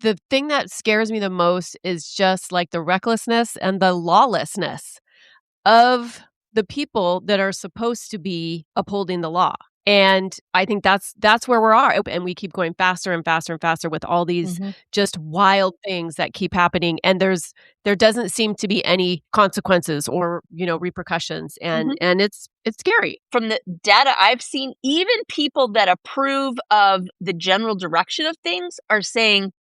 the thing that scares me the most is just like the recklessness and the lawlessness of the people that are supposed to be upholding the law. And I think that's where we are. And we keep going faster and faster and faster with all these just wild things that keep happening. And there doesn't seem to be any consequences or, repercussions. And it's scary. From the data I've seen, even people that approve of the general direction of things are saying,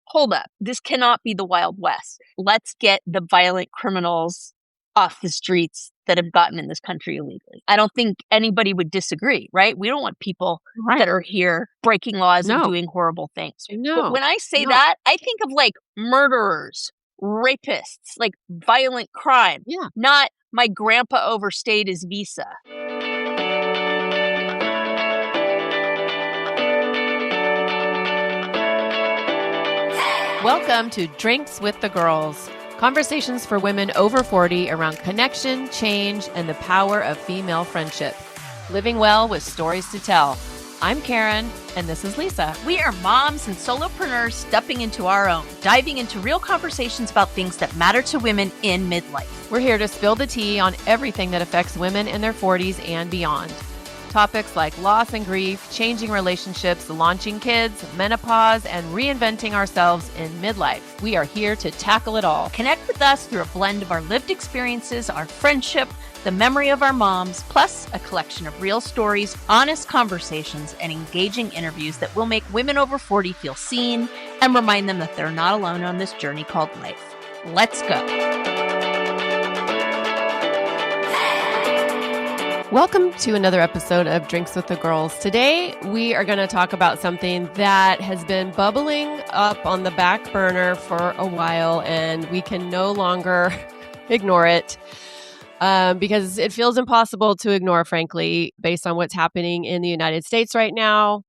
hold up, this cannot be the Wild West. Let's get the violent criminals off the streets that have gotten in this country illegally. I don't think anybody would disagree, right? We don't want people that are here breaking laws and doing horrible things. But when I say that, I think of like murderers, rapists, like violent crime, not my grandpa overstayed his visa. Welcome to Drinks with the Girls. Conversations for women over 40 around connection, change, and the power of female friendship. Living well with stories to tell. I'm Karen, and this is Lisa. We are moms and solopreneurs stepping into our own, diving into real conversations about things that matter to women in midlife. We're here to spill the tea on everything that affects women in their 40s and beyond. Topics like loss and grief, changing relationships, launching kids, menopause, and reinventing ourselves in midlife. We are here to tackle it all. Connect with us through a blend of our lived experiences, our friendship, the memory of our moms, plus a collection of real stories, honest conversations, and engaging interviews that will make women over 40 feel seen and remind them that they're not alone on this journey called life. Let's go. Welcome to another episode of Drinks with the Girls. Today, we are going to talk about something that has been bubbling up on the back burner for a while, and we can no longer ignore it because it feels impossible to ignore, frankly, based on what's happening in the United States right now,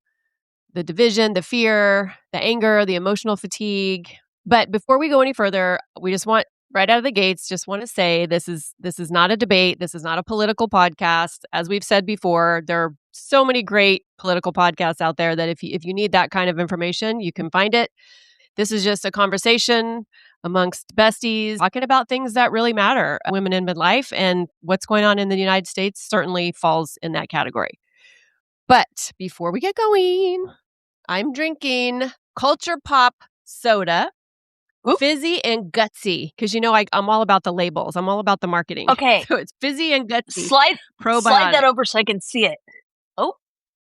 the division, the fear, the anger, the emotional fatigue. But before we go any further, we just want right out of the gates, just want to say this is not a debate. This is not a political podcast. As we've said before, there are so many great political podcasts out there that if you need that kind of information, you can find it. This is just a conversation amongst besties, talking about things that really matter. Women in midlife and what's going on in the United States certainly falls in that category. But before we get going, I'm drinking Culture Pop soda. Fizzy and gutsy, because I'm all about the labels. I'm all about the marketing. Okay. So it's fizzy and gutsy. Slide that over so I can see it. Oh,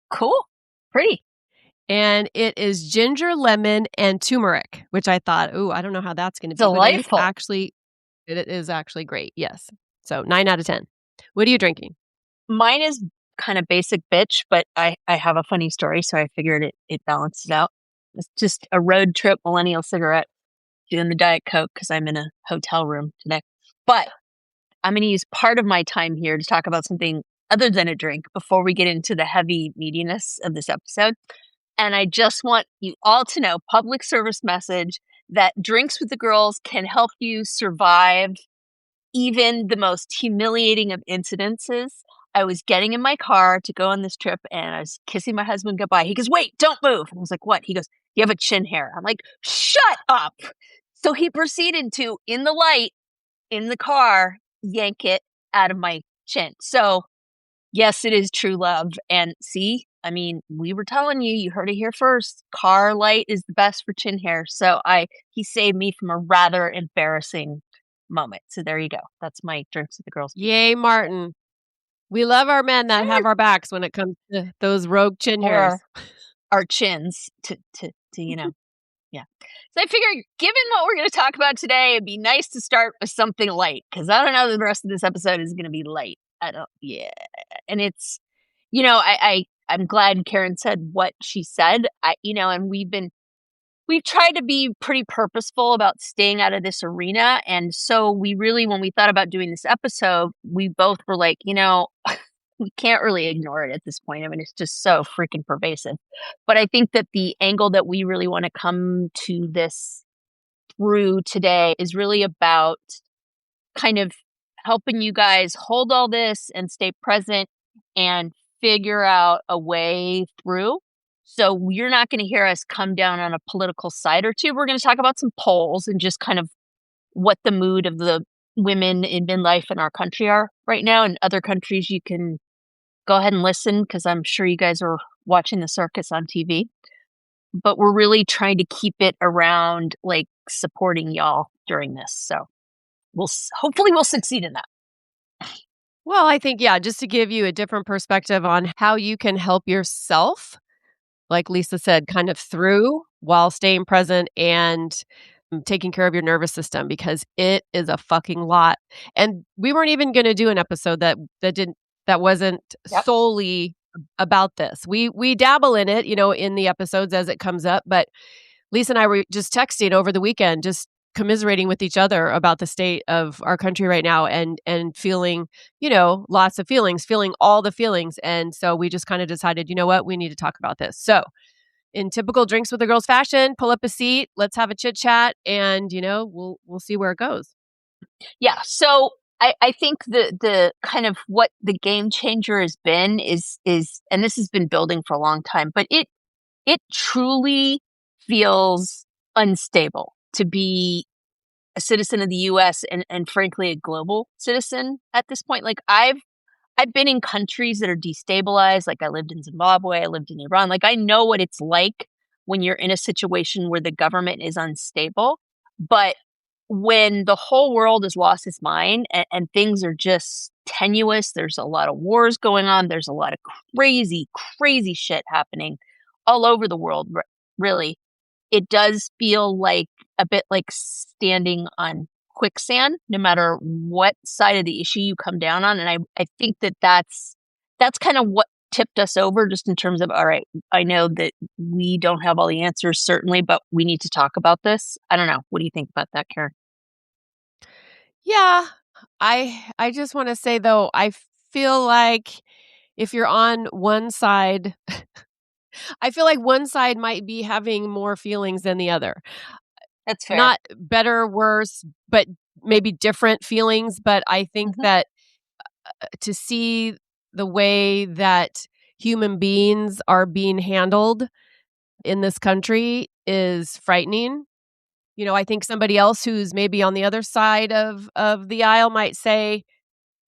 cool. Pretty. And it is ginger, lemon, and turmeric, which I thought, I don't know how that's going to be. Delightful. It is actually great. Yes. So 9 out of 10. What are you drinking? Mine is kind of basic bitch, but I have a funny story, so I figured it balanced it out. It's just a road trip millennial cigarette. Doing the Diet Coke because I'm in a hotel room today. But I'm going to use part of my time here to talk about something other than a drink before we get into the heavy meatiness of this episode. And I just want you all to know, public service message, that Drinks with the Girls can help you survive even the most humiliating of incidences. I was getting in my car to go on this trip and I was kissing my husband goodbye. He goes, "Wait, don't move." I was like, "What?" He goes, "You have a chin hair." I'm like, "Shut up." So he proceeded to, in the light, in the car, yank it out of my chin. So, yes, it is true love. And see, we were telling you, you heard it here first. Car light is the best for chin hair. So he saved me from a rather embarrassing moment. So there you go. That's my Drinks with the Girls. Yay, Martin. We love our men that have our backs when it comes to those rogue chin hairs. Our chins to Yeah. So I figured, given what we're going to talk about today, it'd be nice to start with something light, because I don't know if the rest of this episode is going to be light. And it's, I'm glad Karen said what she said. And we've tried to be pretty purposeful about staying out of this arena. And so we really, when we thought about doing this episode, we both were like, we can't really ignore it at this point. It's just so freaking pervasive. But I think that the angle that we really want to come to this through today is really about kind of helping you guys hold all this and stay present and figure out a way through. So you're not going to hear us come down on a political side or two. We're going to talk about some polls and just kind of what the mood of the women in midlife in our country are right now. In other countries, you can go ahead and listen because I'm sure you guys are watching the circus on TV. But we're really trying to keep it around like supporting y'all during this. So hopefully we'll succeed in that. Well, I think, yeah, just to give you a different perspective on how you can help yourself, like Lisa said, kind of through while staying present and taking care of your nervous system because it is a fucking lot. And we weren't even going to do an episode that wasn't Yep. solely about this. We dabble in it, in the episodes as it comes up, but Lisa and I were just texting over the weekend, just commiserating with each other about the state of our country right now and feeling, lots of feelings, feeling all the feelings. And so we just kind of decided, you know what, we need to talk about this. So in typical Drinks with the Girls fashion, pull up a seat, let's have a chit chat, and we'll see where it goes. Yeah. So I think the kind of what the game changer has been is and this has been building for a long time, but it truly feels unstable to be a citizen of the US and frankly a global citizen at this point. Like I've been in countries that are destabilized. Like I lived in Zimbabwe, I lived in Iran. Like I know what it's like when you're in a situation where the government is unstable. But when the whole world has lost its mind and things are just tenuous, there's a lot of wars going on, there's a lot of crazy, crazy shit happening all over the world, really. It does feel like a bit like standing on quicksand, no matter what side of the issue you come down on. And I think that's kind of what tipped us over just in terms of, all right, I know that we don't have all the answers, certainly, but we need to talk about this. I don't know. What do you think about that, Karen? Yeah, I just want to say though, I feel like if you're on one side, I feel like one side might be having more feelings than the other. That's fair. Not better, worse, but maybe different feelings. But I think Hmm. that to see the way that human beings are being handled in this country is frightening. I think somebody else who's maybe on the other side of the aisle might say,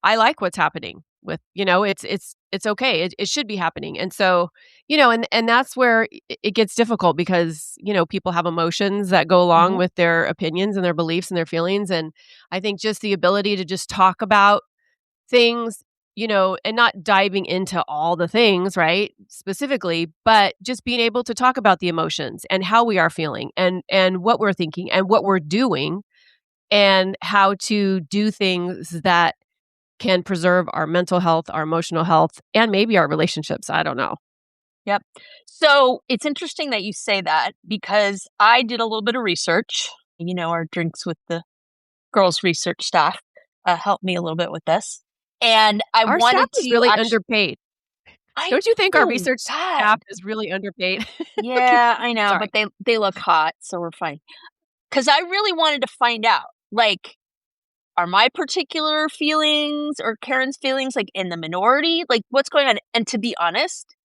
I like what's happening with, it's okay. It should be happening. And so, and that's where it gets difficult because, people have emotions that go along Hmm. with their opinions and their beliefs and their feelings. And I think just the ability to just talk about things, and not diving into all the things, right? Specifically, but just being able to talk about the emotions and how we are feeling and what we're thinking and what we're doing and how to do things that can preserve our mental health, our emotional health, and maybe our relationships. I don't know. Yep. So it's interesting that you say that because I did a little bit of research. Our Drinks with the Girls research staff helped me a little bit with this. And I Our staff wanted is to really actually, underpaid. I Don't you think our know research that. staff is really underpaid? Okay, Yeah, I know, sorry. but they look hot, so we're fine. Because I really wanted to find out, like, are my particular feelings or Karen's feelings like in the minority? Like, what's going on? And to be honest,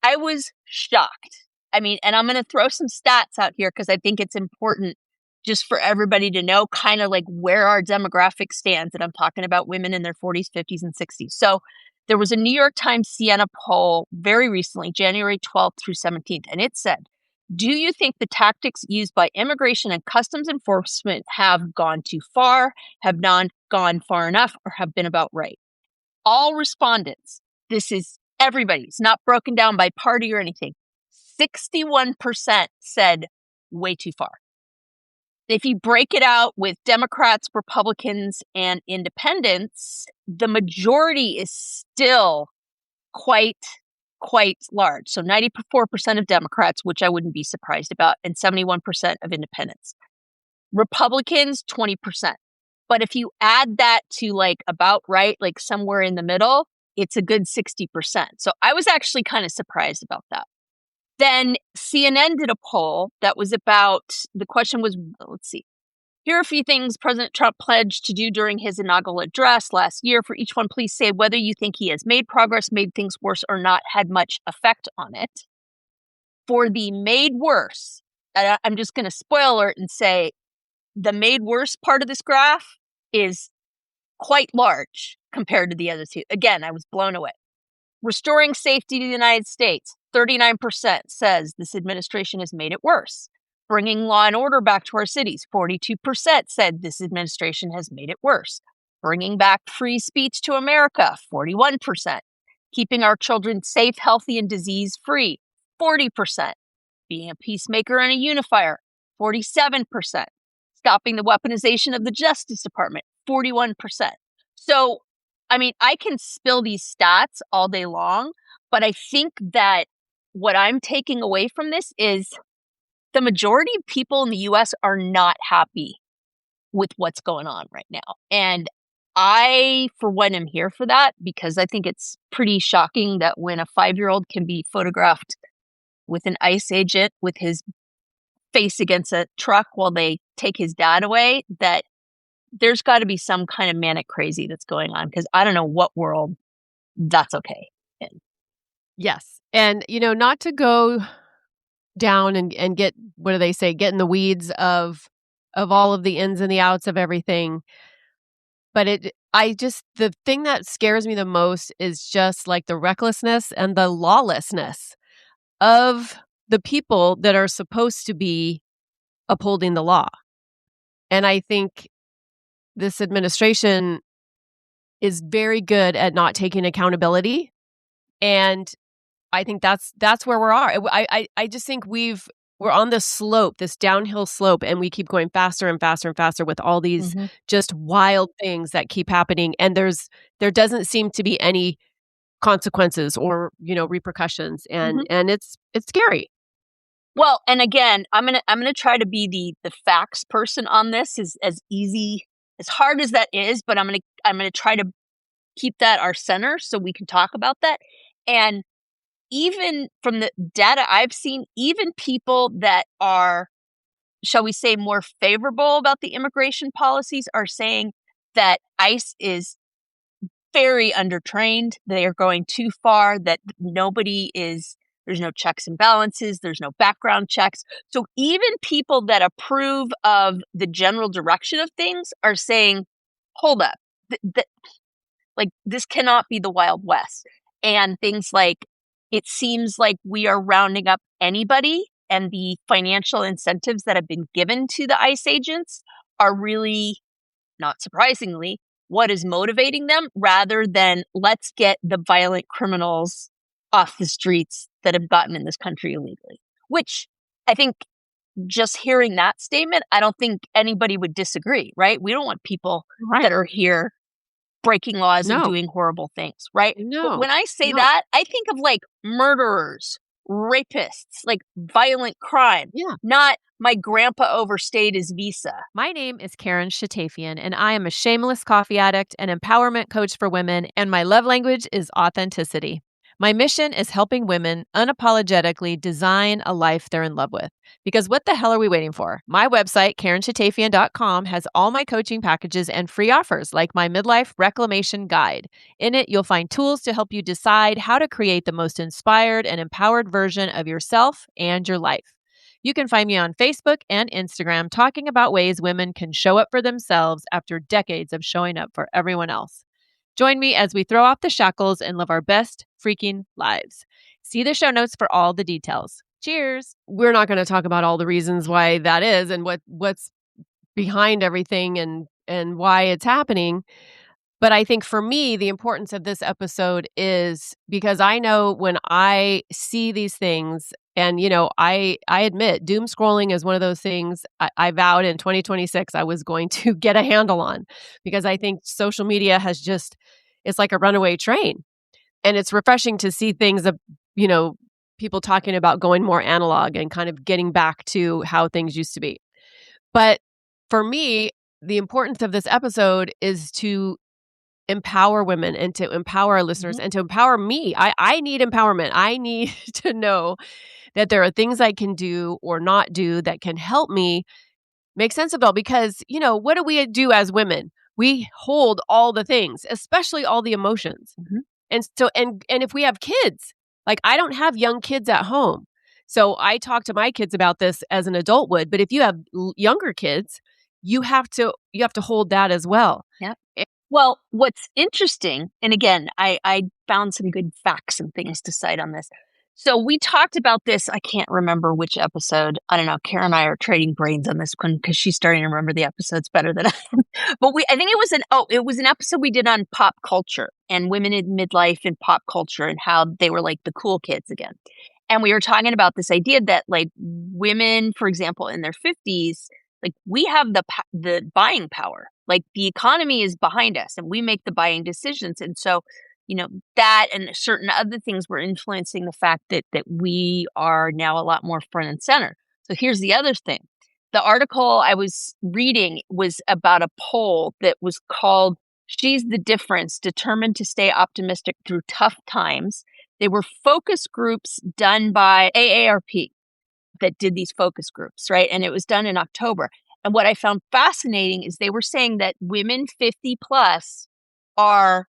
I was shocked. I mean, and I'm going to throw some stats out here because I think it's important just for everybody to know kind of like where our demographic stands. And I'm talking about women in their 40s, 50s, and 60s. So there was a New York Times Siena poll very recently, January 12th through 17th, and it said, do you think the tactics used by immigration and customs enforcement have gone too far, have not gone far enough, or have been about right? All respondents, this is everybody, it's not broken down by party or anything. 61% said way too far. If you break it out with Democrats, Republicans, and independents, the majority is still quite large. So 94% of Democrats, which I wouldn't be surprised about, and 71% of independents. Republicans, 20%. But if you add that to like about right, like somewhere in the middle, it's a good 60%. So I was actually kind of surprised about that. Then CNN did a poll that was about, the question was, let's see, here are a few things President Trump pledged to do during his inaugural address last year. For each one, please say whether you think he has made progress, made things worse, or not had much effect on it. for the made worse, I'm just going to spoil alert and say the made worse part of this graph is quite large compared to the other two. Again, I was blown away. Restoring safety to the United States, 39% says this administration has made it worse. Bringing law and order back to our cities, 42% said this administration has made it worse. Bringing back free speech to America, 41%. Keeping our children safe, healthy, and disease-free, 40%. Being a peacemaker and a unifier, 47%. Stopping the weaponization of the Justice Department, 41%. So, I mean, I can spill these stats all day long, but I think that what I'm taking away from this is the majority of people in the US are not happy with what's going on right now. And I, for one, am here for that because I think it's pretty shocking that when a 5-year-old can be photographed with an ICE agent with his face against a truck while they take his dad away, that there's got to be some kind of manic crazy that's going on because I don't know what world that's okay in. Yes. And, not to go down and get, what do they say, get in the weeds of all of the ins and the outs of everything. But the thing that scares me the most is just like the recklessness and the lawlessness of the people that are supposed to be upholding the law. And I think this administration is very good at not taking accountability. And I think that's where we are. I just think we're on this slope, this downhill slope, and we keep going faster and faster and faster with all these just wild things that keep happening. And there doesn't seem to be any consequences or, repercussions. And it's scary. Well, and again, I'm gonna try to be the facts person on this as easy, as hard as that is, but I'm gonna try to keep that our center so we can talk about that. And even from the data I've seen, even people that are, shall we say, more favorable about the immigration policies are saying that ICE is very undertrained. They are going too far, that there's no checks and balances, there's no background checks. So even people that approve of the general direction of things are saying, hold up, this cannot be the Wild West. And things like, it seems like we are rounding up anybody, and the financial incentives that have been given to the ICE agents are really, not surprisingly, what is motivating them rather than let's get the violent criminals off the streets that have gotten in this country illegally. Which I think just hearing that statement, I don't think anybody would disagree, right? We don't want people that are here breaking laws and doing horrible things, right? No. But when I say that, I think of like murderers, rapists, like violent crime, not my grandpa overstayed his visa. My name is Karen Shatafian, and I am a shameless coffee addict and empowerment coach for women, and my love language is authenticity. My mission is helping women unapologetically design a life they're in love with. Because what the hell are we waiting for? My website, KarenShatafian.com, has all my coaching packages and free offers like my Midlife Reclamation Guide. In it, you'll find tools to help you decide how to create the most inspired and empowered version of yourself and your life. You can find me on Facebook and Instagram talking about ways women can show up for themselves after decades of showing up for everyone else. Join me as we throw off the shackles and live our best freaking lives. See the show notes for all the details. Cheers. We're not going to talk about all the reasons why that is and what's behind everything and why it's happening. But I think for me, the importance of this episode is because I know when I see these things, and, I admit doom scrolling is one of those things I vowed in 2026 I was going to get a handle on, because I think social media it's like a runaway train. And it's refreshing to see things of, people talking about going more analog and kind of getting back to how things used to be. But for me, the importance of this episode is to empower women and to empower our listeners and to empower me. I need empowerment. I need to know that there are things I can do or not do that can help me make sense of it all. Because, what do we do as women? We hold all the things, especially all the emotions. And so, and if we have kids, like I don't have young kids at home. So I talk to my kids about this as an adult would, but if you have younger kids, you have to hold that as well. Yeah. Eh, Well, what's interesting, and again, I found some good facts and things to cite on this. So we talked about this. I can't remember which episode. I don't know. Karen and I are trading brains on this one because she's starting to remember the episodes better than I am. But I think it was an episode we did on pop culture and women in midlife and pop culture and how they were like the cool kids again. And we were talking about this idea that like women, for example, in their 50s, like we have the buying power. Like the economy is behind us and we make the buying decisions. And so, that and certain other things were influencing the fact that we are now a lot more front and center. So here's the other thing. The article I was reading was about a poll that was called She's the Difference, Determined to Stay Optimistic Through Tough Times. They were focus groups done by AARP that did these focus groups, right? And it was done in October. And what I found fascinating is they were saying that women 50 plus are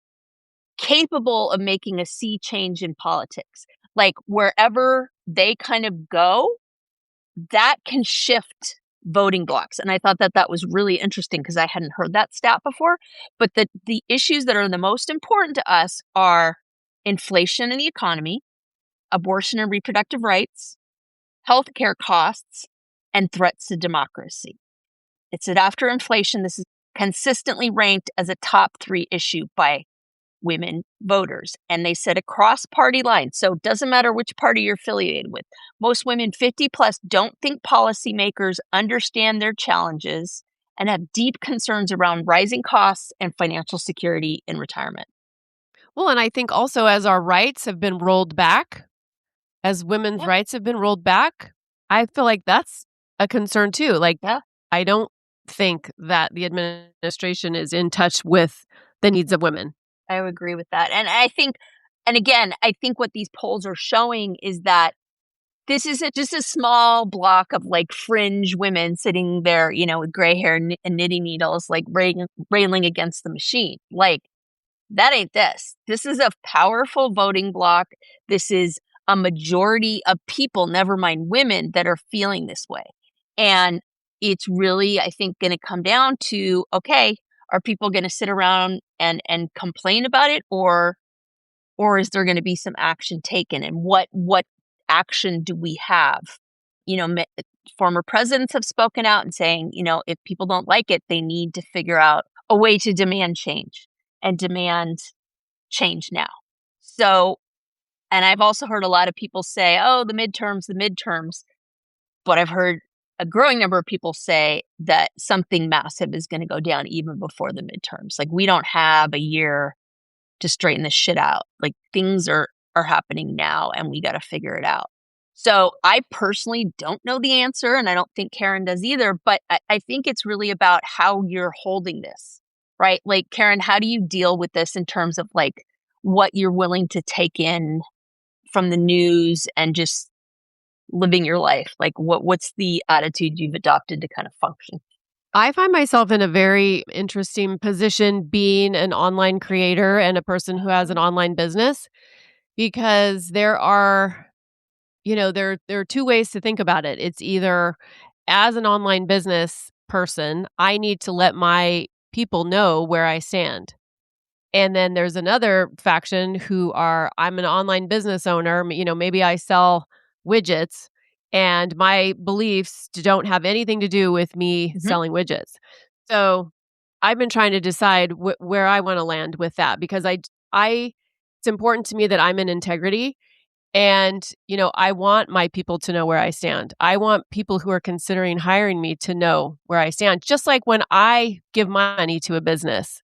capable of making a sea change in politics. Like wherever they kind of go, that can shift voting blocks. And I thought that was really interesting because I hadn't heard that stat before. But the issues that are the most important to us are inflation in the economy, abortion and reproductive rights, healthcare costs, and threats to democracy. It said after inflation, this is consistently ranked as a top 3 issue by women voters. And they said across party lines, so it doesn't matter which party you're affiliated with, most women 50 plus don't think policymakers understand their challenges and have deep concerns around rising costs and financial security in retirement. Well, and I think also as our rights have been rolled back, as women's Yeah. rights have been rolled back, I feel like that's a concern too. Like, Yeah. I don't think that the administration is in touch with the needs of women. I would agree with that. And again, I think what these polls are showing is that this is just a small block of like fringe women sitting there, with gray hair and knitting needles, like railing against the machine. Like, that ain't this. This is a powerful voting bloc. This is a majority of people, never mind women, that are feeling this way. And it's really, I think, going to come down to, okay, are people going to sit around and complain about it, or is there going to be some action taken? And what action do we have? Former presidents have spoken out and saying, if people don't like it, they need to figure out a way to demand change and demand change now. So, and I've also heard a lot of people say, oh, the midterms. But I've heard a growing number of people say that something massive is going to go down even before the midterms. Like, we don't have a year to straighten this shit out. Like, things are happening now and we got to figure it out. So I personally don't know the answer, and I don't think Karen does either, but I think it's really about how you're holding this, right? Like, Karen, how do you deal with this in terms of like what you're willing to take in from the news and just living your life? Like, what's the attitude you've adopted to kind of function? I find myself in a very interesting position being an online creator and a person who has an online business, because there are, there are two ways to think about it. It's either, as an online business person, I need to let my people know where I stand. And then there's another faction who are, I'm an online business owner, maybe I sell widgets and my beliefs don't have anything to do with me selling widgets. So I've been trying to decide where I want to land with that, because it's important to me that I'm in integrity. And, I want my people to know where I stand. I want people who are considering hiring me to know where I stand. Just like when I give my money to a business,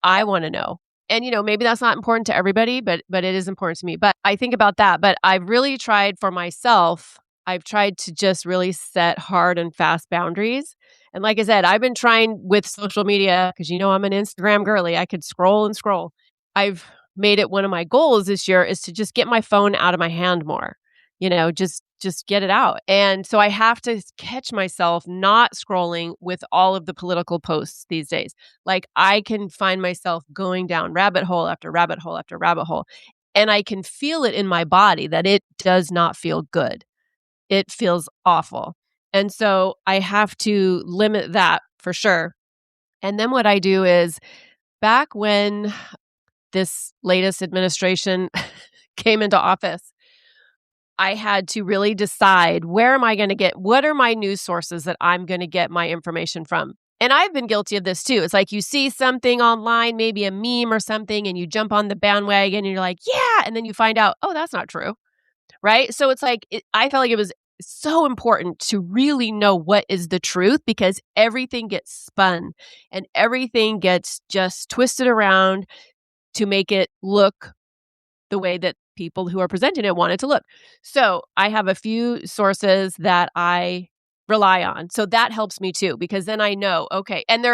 I want to know. And, maybe that's not important to everybody, but it is important to me. But I think about that. But I've really tried for myself, I've tried to just really set hard and fast boundaries. And like I said, I've been trying with social media because, I'm an Instagram girly. I could scroll and scroll. I've made it one of my goals this year is to just get my phone out of my hand more, just get it out. And so I have to catch myself not scrolling with all of the political posts these days. Like, I can find myself going down rabbit hole after rabbit hole after rabbit hole, and I can feel it in my body that it does not feel good. it feels awful. And so I have to limit that for sure. And then what I do is back when this latest administration came into office, I had to really decide where am I going to what are my news sources that I'm going to get my information from? And I've been guilty of this too. It's like you see something online, maybe a meme or something, and you jump on the bandwagon and you're like, yeah. And then you find out, oh, that's not true. Right. So it's like, I felt like it was so important to really know what is the truth because everything gets spun and everything gets just twisted around to make it look the way that people who are presenting it want it to look. So I have a few sources that I rely on. So that helps me too, because then I know, okay. And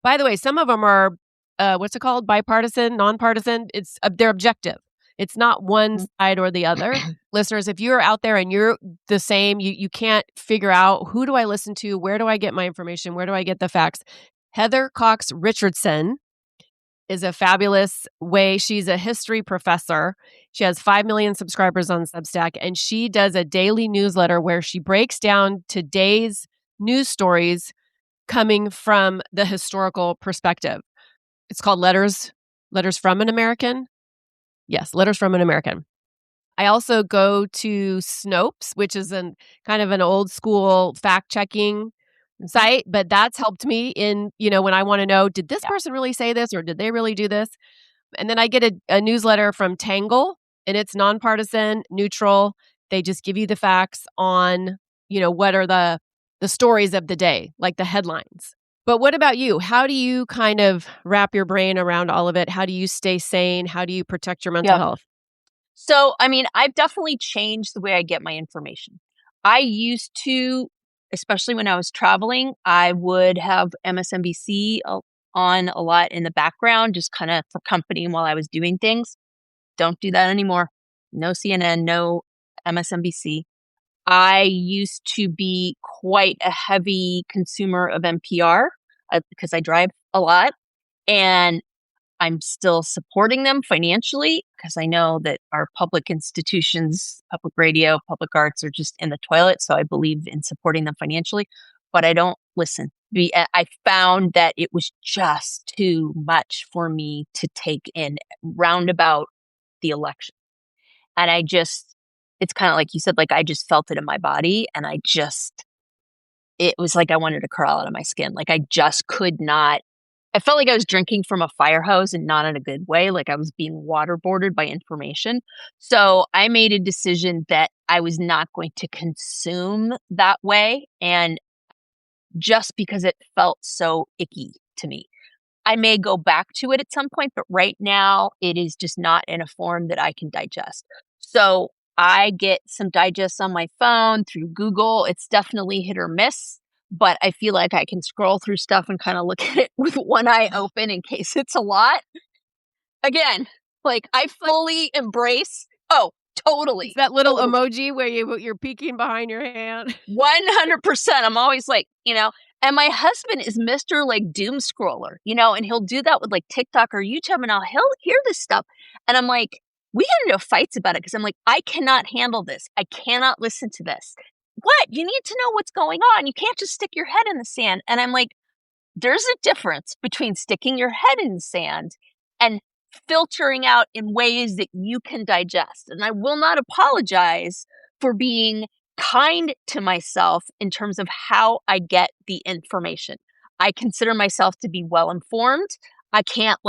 by the way, some of them are, what's it called? Bipartisan, nonpartisan. They're objective. It's not one side or the other. Listeners, if you're out there and you're the same, you can't figure out who do I listen to? Where do I get my information? Where do I get the facts? Heather Cox Richardson is a fabulous way. She's a history professor. She has 5 million subscribers on Substack, and she does a daily newsletter where she breaks down today's news stories coming from the historical perspective. It's called Letters from an American. Yes, Letters from an American. I also go to Snopes, which is kind of an old school fact-checking site, but that's helped me in, when I want to know, did this person really say this or did they really do this? And then I get a newsletter from Tangle, and it's nonpartisan, neutral. They just give you the facts on, what are the stories of the day, like the headlines. But what about you? How do you kind of wrap your brain around all of it? How do you stay sane? How do you protect your mental health? So, I've definitely changed the way I get my information. I used to, especially when I was traveling, I would have MSNBC on a lot in the background, just kind of for company while I was doing things. Don't do that anymore. No CNN, no MSNBC. I used to be quite a heavy consumer of NPR because I drive a lot. And I'm still supporting them financially because I know that our public institutions, public radio, public arts are just in the toilet. So I believe in supporting them financially, but I don't listen. I found that it was just too much for me to take in roundabout the election. And it's kind of like you said, like I just felt it in my body and it was like I wanted to crawl out of my skin. Like I just could not. I felt like I was drinking from a fire hose and not in a good way, like I was being waterboarded by information. So I made a decision that I was not going to consume that way. And just because it felt so icky to me, I may go back to it at some point, but right now it is just not in a form that I can digest. So I get some digests on my phone through Google. It's definitely hit or miss. But I feel like I can scroll through stuff and kind of look at it with one eye open in case it's a lot. Again, like I fully embrace. Oh, totally. It's that little emoji where you're peeking behind your hand. 100%. I'm always like, and my husband is Mr. like doom scroller, and he'll do that with like TikTok or YouTube and he'll hear this stuff. And I'm like, we get into fights about it because I'm like, I cannot handle this. I cannot listen to this. What? You need to know what's going on. You can't just stick your head in the sand. And I'm like, there's a difference between sticking your head in the sand and filtering out in ways that you can digest. And I will not apologize for being kind to myself in terms of how I get the information. I consider myself to be well informed. I can't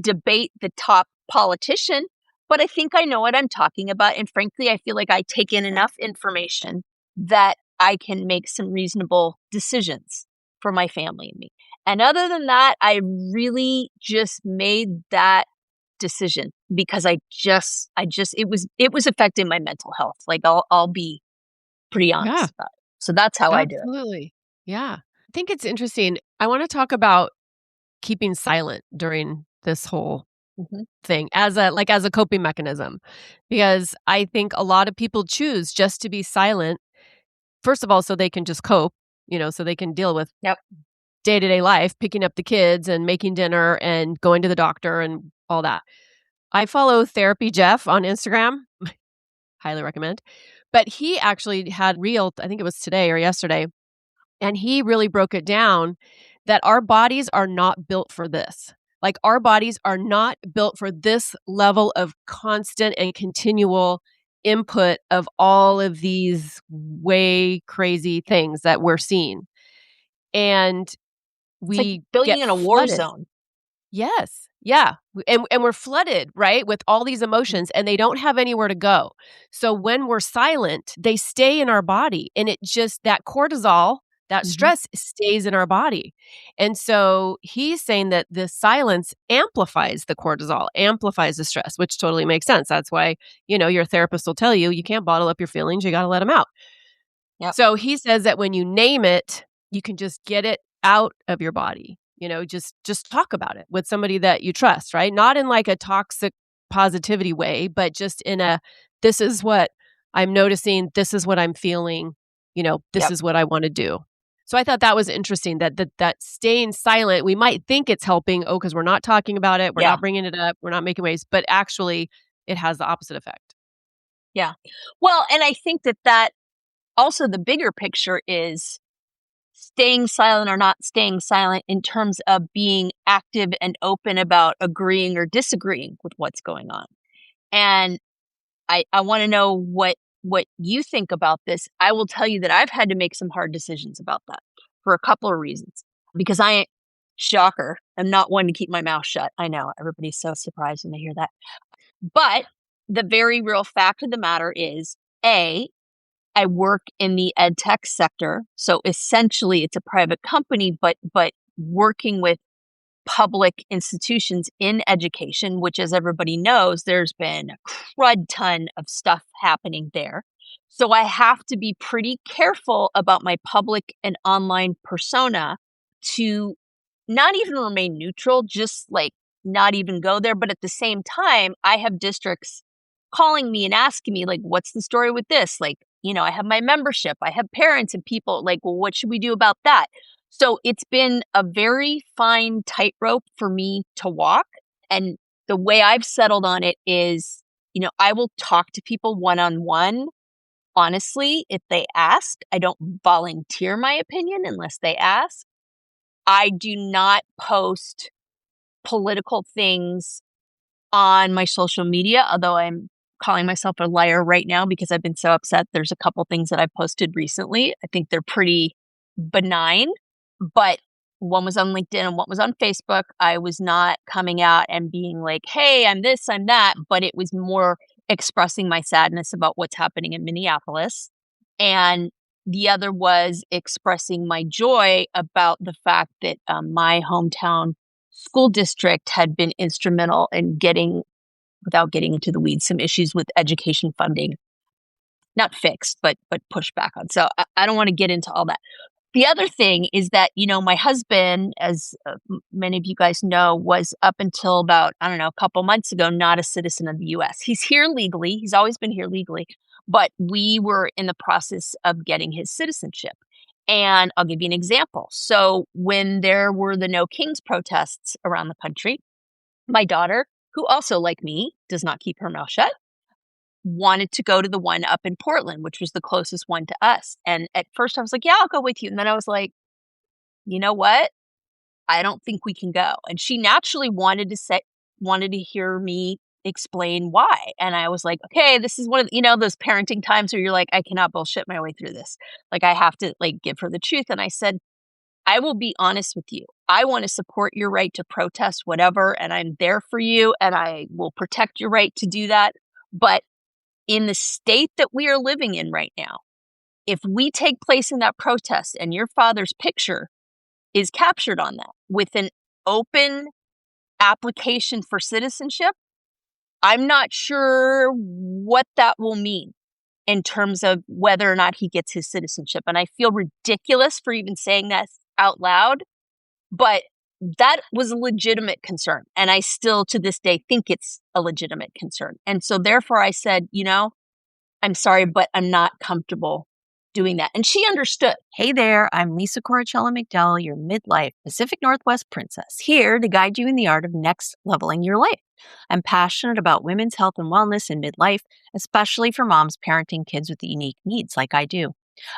debate the top politician, but I think I know what I'm talking about. And frankly, I feel like I take in enough information that I can make some reasonable decisions for my family and me. And other than that, I really just made that decision because it was affecting my mental health. Like I'll be pretty honest about it. So that's how I do it. Absolutely. Yeah. I think it's interesting. I want to talk about keeping silent during this whole thing as a coping mechanism, because I think a lot of people choose just to be silent. First of all, so they can just cope, so they can deal with day-to-day life, picking up the kids and making dinner and going to the doctor and all that. I follow Therapy Jeff on Instagram. Highly recommend. But he actually had real, I think it was today or yesterday, and he really broke it down that our bodies are not built for this. Like our bodies are not built for this level of constant and continual input of all of these way crazy things that we're seeing. And It's like we being get in a war flooded. zone. Yes. Yeah. And we're flooded, right, with all these emotions and they don't have anywhere to go. So when we're silent, they stay in our body and it just that cortisol, that Mm-hmm. stress stays in our body. And so he's saying that the silence amplifies the cortisol, amplifies the stress, which totally makes sense. That's why, your therapist will tell you you can't bottle up your feelings, you got to let them out. Yep. So he says that when you name it, you can just get it out of your body. Just talk about it with somebody that you trust, right? Not in like a toxic positivity way, but just in a this is what I'm noticing, this is what I'm feeling, this Yep. is what I want to do. So I thought that was interesting that staying silent, we might think it's helping, because we're not talking about it, we're Yeah. not bringing it up, we're not making waves, but actually it has the opposite effect. Yeah. Well, and I think that also the bigger picture is staying silent or not staying silent in terms of being active and open about agreeing or disagreeing with what's going on. And I want to know what you think about this. I will tell you that I've had to make some hard decisions about that for a couple of reasons. Because shocker, I'm not one to keep my mouth shut. I know everybody's so surprised when they hear that. But the very real fact of the matter is, I work in the ed tech sector. So essentially it's a private company, but working with public institutions in education, which, as everybody knows, there's been a crud ton of stuff happening there. So I have to be pretty careful about my public and online persona to not even remain neutral, just like not even go there. But at the same time, I have districts calling me and asking me, like, what's the story with this? Like, I have my membership, I have parents and people like, well, what should we do about that? So it's been a very fine tightrope for me to walk. And the way I've settled on it is, I will talk to people one-on-one. Honestly, if they ask, I don't volunteer my opinion unless they ask. I do not post political things on my social media, although I'm calling myself a liar right now because I've been so upset. There's a couple things that I posted recently. I think they're pretty benign, but one was on LinkedIn and one was on Facebook. I was not coming out and being like, hey, I'm this, I'm that, but it was more expressing my sadness about what's happening in Minneapolis. And the other was expressing my joy about the fact that my hometown school district had been instrumental in getting, without getting into the weeds, some issues with education funding, not fixed, but pushed back on. So I don't want to get into all that. The other thing is that, my husband, as many of you guys know, was up until about, I don't know, a couple months ago, not a citizen of the US. He's here legally. He's always been here legally, but we were in the process of getting his citizenship. And I'll give you an example. So when there were the No Kings protests around the country, my daughter, who also, like me, does not keep her mouth shut, wanted to go to the one up in Portland, which was the closest one to us. And at first I was like, yeah, I'll go with you. And then I was like, you know what? I don't think we can go. And she naturally wanted to hear me explain why. And I was like, okay, this is one of, those parenting times where you're like, I cannot bullshit my way through this. Like I have to give her the truth. And I said, I will be honest with you. I want to support your right to protest whatever, and I'm there for you, and I will protect your right to do that. But in the state that we are living in right now, if we take place in that protest and your father's picture is captured on that with an open application for citizenship, I'm not sure what that will mean in terms of whether or not he gets his citizenship. And I feel ridiculous for even saying that out loud, but that was a legitimate concern. And I still, to this day, think it's a legitimate concern. And so therefore I said, I'm sorry, but I'm not comfortable doing that. And she understood. Hey there, I'm Lisa Coricella McDowell, your midlife Pacific Northwest princess, here to guide you in the art of next leveling your life. I'm passionate about women's health and wellness in midlife, especially for moms parenting kids with unique needs like I do.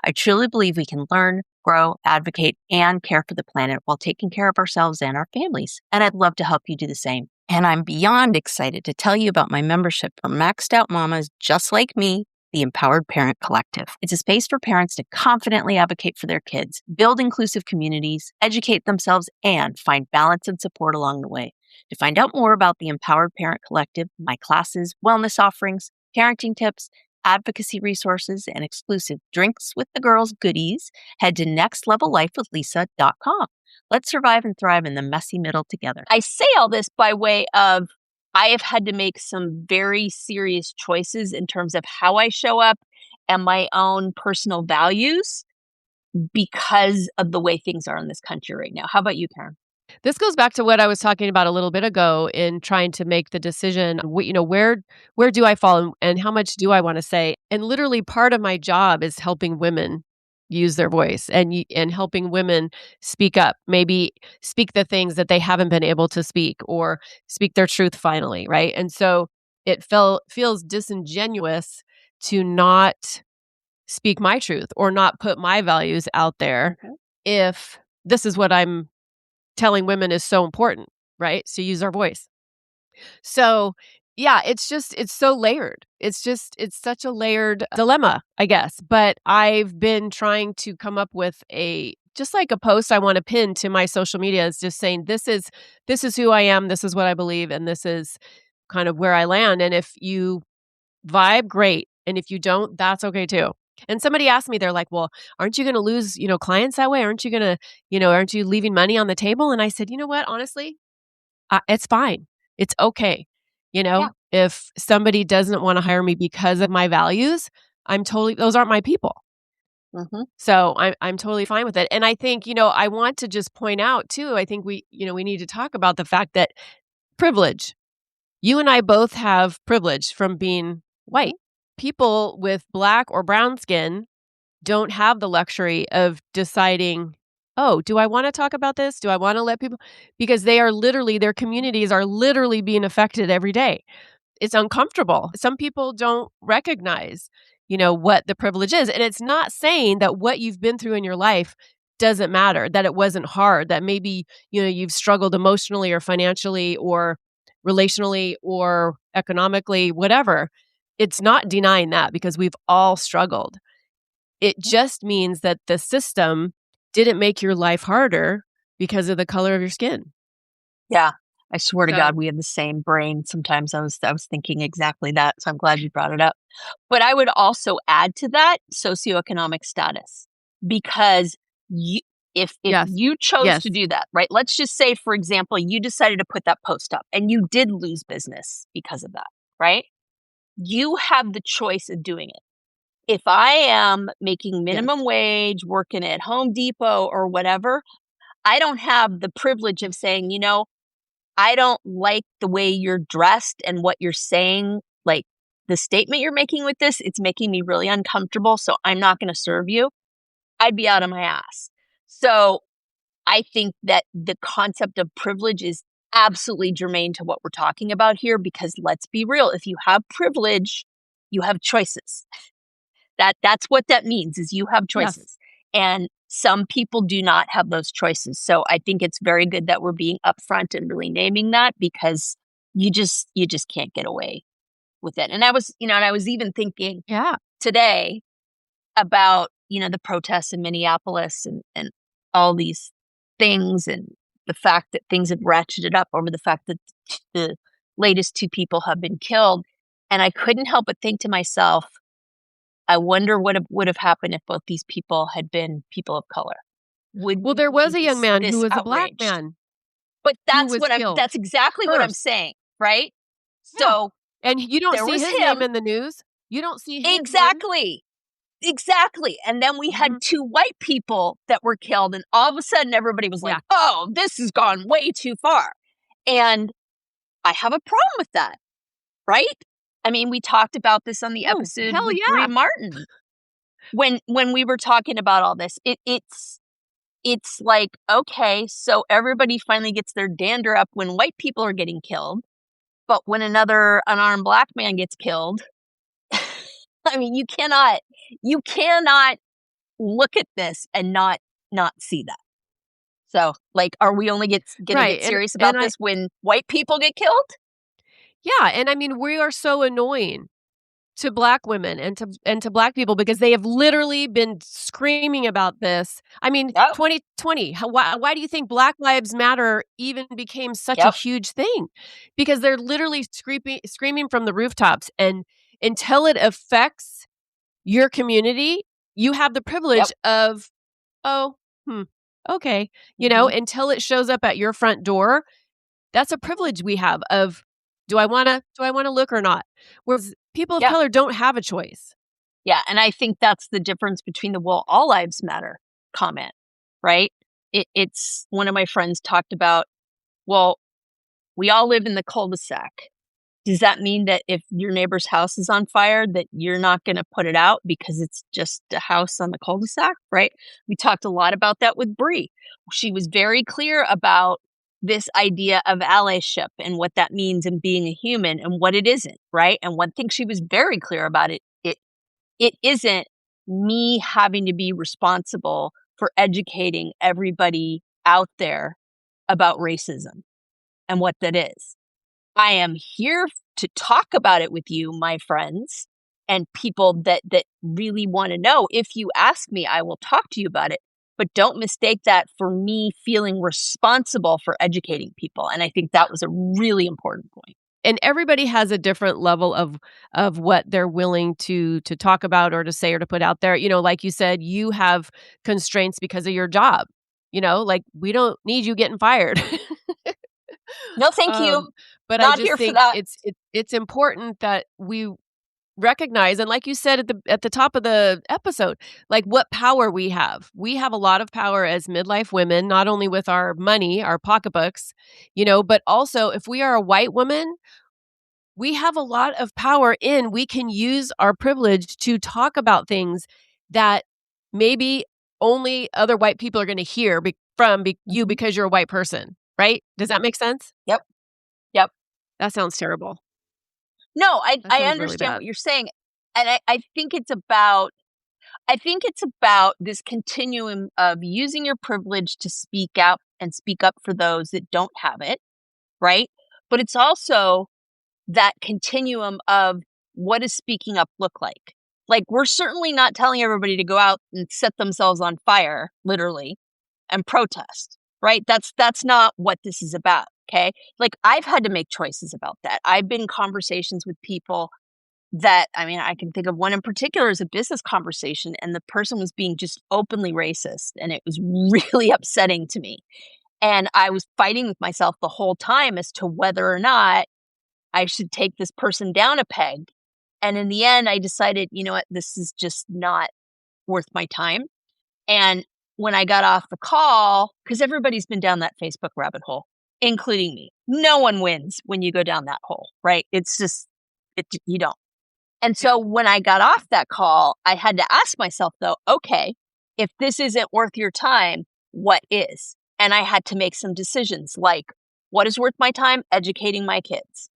I truly believe we can learn, grow, advocate, and care for the planet while taking care of ourselves and our families. And I'd love to help you do the same. And I'm beyond excited to tell you about my membership for maxed out mamas just like me, the Empowered Parent Collective. It's a space for parents to confidently advocate for their kids, build inclusive communities, educate themselves, and find balance and support along the way. To find out more about the Empowered Parent Collective, my classes, wellness offerings, parenting tips, advocacy resources, and exclusive Drinks with the Girls goodies, head to nextlevellifewithlisa.com. Let's survive and thrive in the messy middle together. I say all this by way of I have had to make some very serious choices in terms of how I show up and my own personal values because of the way things are in this country right now. How about you, Karen? This goes back to what I was talking about a little bit ago in trying to make the decision, where do I fall and how much do I want to say? And literally part of my job is helping women use their voice and helping women speak up, maybe speak the things that they haven't been able to speak or speak their truth finally, right? And so it feels disingenuous to not speak my truth or not put my values out there if this is what I'm telling women is so important, right? To use our voice. So, yeah, it's so layered. It's such a layered dilemma, I guess. But I've been trying to come up with just like a post I want to pin to my social media is just saying, this is who I am. This is what I believe. And this is kind of where I land. And if you vibe, great. And if you don't, that's okay too. And somebody asked me, they're like, well, aren't you going to lose, clients that way? Aren't you going to, aren't you leaving money on the table? And I said, you know what, honestly, it's fine. It's okay. Yeah. If somebody doesn't want to hire me because of my values, those aren't my people. Mm-hmm. So I'm totally fine with it. And I think, I want to just point out too, I think we need to talk about the fact that privilege, you and I both have privilege from being white. People with black or brown skin don't have the luxury of deciding, oh, do I want to talk about this? Do I want to let people? Because their communities are literally being affected every day. It's uncomfortable. Some people don't recognize, what the privilege is. And it's not saying that what you've been through in your life doesn't matter, that it wasn't hard, that maybe, you've struggled emotionally or financially or relationally or economically, whatever. It's not denying that because we've all struggled. It just means that the system didn't make your life harder because of the color of your skin. Yeah. I swear to God, we have the same brain. Sometimes I was thinking exactly that. So I'm glad you brought it up. But I would also add to that socioeconomic status, because if Yes. you chose Yes. to do that, right? Let's just say, for example, you decided to put that post up and you did lose business because of that, right? You have the choice of doing it. If I am making minimum wage, working at Home Depot or whatever, I don't have the privilege of saying, I don't like the way you're dressed and what you're saying, like the statement you're making with this, it's making me really uncomfortable, so I'm not going to serve you. I'd be out of my ass. So I think that the concept of privilege is absolutely germane to what we're talking about here, because let's be real, if you have privilege, you have choices. That's what that means, is you have choices. Yes. And some people do not have those choices. So I think it's very good that we're being upfront and really naming that, because you just can't get away with it. And I was even thinking today about, the protests in Minneapolis and all these things, and the fact that things have ratcheted up over the fact that the latest 2 people have been killed. And I couldn't help but think to myself, I wonder what would have happened if both these people had been people of color. Well, there was a young man who was a black man. But that's exactly what I'm saying, right? Yeah. So, and you don't see his name in the news. You don't see him. Exactly. And then we had 2 white people that were killed, and all of a sudden everybody was like, oh, this has gone way too far. And I have a problem with that, right? I mean, we talked about this on the episode with Brie Martin. when we were talking about all this, it's like, okay, so everybody finally gets their dander up when white people are getting killed, but when another unarmed black man gets killed, I mean, you cannot look at this and not see that. So, like, are we only gonna Right. get serious And about this when white people get killed? yeah, and I mean, we are so annoying to black women and to black people because they have literally been screaming about this. I mean, Yep, 2020, why do you think Black Lives Matter even became such a yep, huge thing? Because they're literally screaming from the rooftops, and until it affects your community, you have the yep. privilege of, "Oh, hmm, okay," Mhm. until it shows up at your front door. That's a privilege we have of, do I wanna look or not? Whereas people of Yeah, color don't have a choice. yeah, and I think that's the difference between the "Well, all lives matter" comment, right? It's one of my friends talked about, well, we all live in the cul-de-sac. Does that mean that if your neighbor's house is on fire, that you're not gonna put it out because it's just a house on the cul-de-sac, right? We talked a lot about that with Bree. She was very clear about this idea of allyship and what that means in being a human and what it isn't, right? And one thing she was very clear about, it isn't me having to be responsible for educating everybody out there about racism and what that is. I am here to talk about it with you, my friends, and people that really wanna know. If you ask me, I will talk to you about it, but don't mistake that for me feeling responsible for educating people, and I think that was a really important point. And everybody has a different level of what they're willing to talk about or to say or to put out there. Like you said, you have constraints because of your job. Like, we don't need you getting fired. No, thank you. Um, but I Not just here for think that. it's important that we recognize, and like you said at the top of the episode, like, what power we have. We have a lot of power as midlife women, not only with our money, our pocketbooks, but also if we are a white woman, we have a lot of power in we can use our privilege to talk about things that maybe only other white people are going to hear you Mhm. because you're a white person, right? Does that make sense? Yep, yep. That sounds terrible. No, That I sounds really understand what bad. you're saying, and I think it's about this continuum of using your privilege to speak out and speak up for those that don't have it, right? But it's also that continuum of what does speaking up look like? Like, we're certainly not telling everybody to go out and set themselves on fire, literally, and protest, right? That's not what this is about, okay? Like, I've had to make choices about that. I've been in conversations with people that, I mean, I can think of one in particular as a business conversation, and the person was being just openly racist, and it was really upsetting to me. And I was fighting with myself the whole time as to whether or not I should take this person down a peg. And in the end, I decided, you know what, this is just not worth my time. And when I got off the call, because everybody's been down that Facebook rabbit hole, including me. No one wins when you go down that hole, right? It's just, you don't. And Yeah. so when I got off that call, I had to ask myself, though, okay, if this isn't worth your time, what is? And I had to make some decisions like, what is worth my time? Educating my kids,